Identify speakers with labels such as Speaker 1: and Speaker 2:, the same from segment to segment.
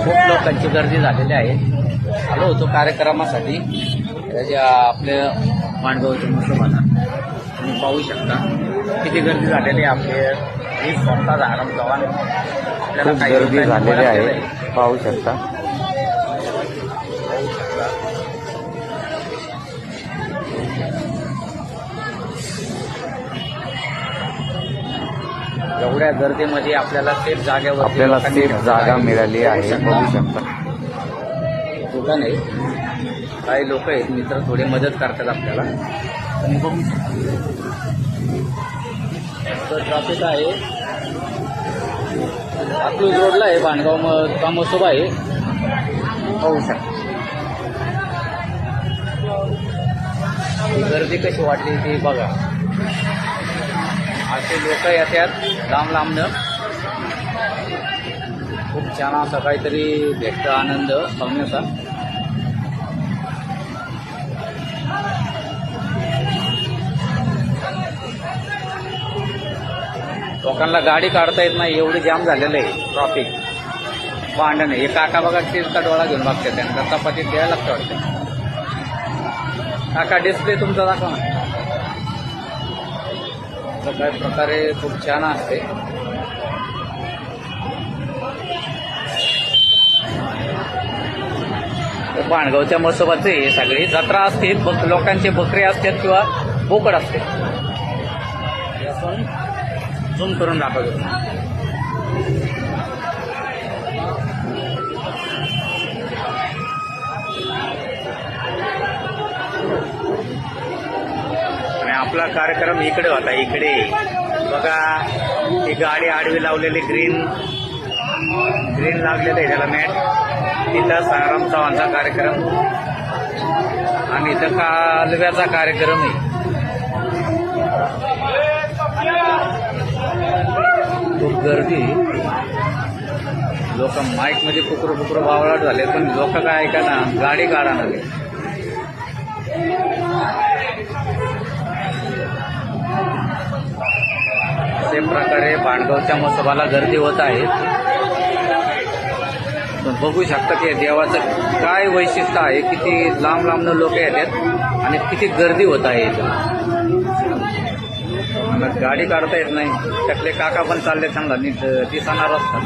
Speaker 1: खूप लोकांची गर्दी झालेली आहे. आलो होतो कार्यक्रमासाठी आपल्या माणगावच्या मसोबाला. तुम्ही पाहू शकता किती गर्दी झालेली आहे. आपले ही स्वतः आराम चव्हाण आपल्याला
Speaker 2: खूप
Speaker 1: काही
Speaker 2: गर्दी
Speaker 1: लोकांनी
Speaker 2: झालेली आहे,
Speaker 1: बोलावलेलं आहे.
Speaker 2: पाहू शकता.
Speaker 1: एवढ्या गर्दीमध्ये आपल्याला सेफ जागेवर
Speaker 2: आपल्याला सेफ जागा मिळाली आहे, बघू शकता.
Speaker 1: दुकान आहे, काही लोक आहेत मित्र थोडी मदत करतात आपल्याला. तुम्ही बघू शकता ट्रॅफिक आहे. अकलूज रोडला आहे, भांडगाव मसोबा आहे, पाहू शकता. गर्दी कशी वाटली ती बघा. असे लोक येतात लांब लांबनं. खूप छान असा काहीतरी भेटतं आनंद बघण्याचा. लोकांना गाडी काढता येत नाही, एवढी जाम झालेलं आहे. ट्रॉफिक भांडण आहे. हे काका बघा तिरका डोळा घेऊन बघतात, त्यांना चपाती द्यायला लागतं वाटतं. काका डिस्प्ले तुमचा दाखवा ना. काही प्रकारे खूप छान असते. भांडगावच्या मसोबाचे सगळी जत्रा असते. लोकांचे बकरे असतात किंवा बोकड असते. झूम करून दाखवतो. आणि आपला कार्यक्रम इकडे होता. इकडे बघा, ही गाडी आडवी लावलेली ग्रीन लागलेलं आहे त्याला मॅट. तिथं संग्राम चव्हाणचा कार्यक्रम आणि इथं कालव्याचा कार्यक्रम आहे. खूप गर्दी. लोक माईक मध्ये कुकरू वावळाट झाले, पण लोक काय ऐका ना, गाडी काढा ना. अशा प्रकारे भांडगावच्या मसोबाला गर्दी होत आहे. पण बघू शकता की देवाचं काय वैशिष्ट्य आहे. किती लांब लांबनं लोक येतात आणि किती गर्दी होत आहे इथं. मला गाडी काढता येत नाही. त्यातले काका पण चालले चांगला नीट दिसणार असतात.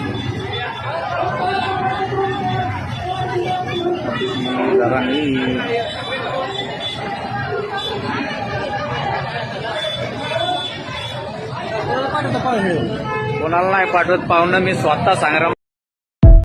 Speaker 1: जरा कोणाला नाही पाठवत. पाहुणं मी स्वतः संग्राम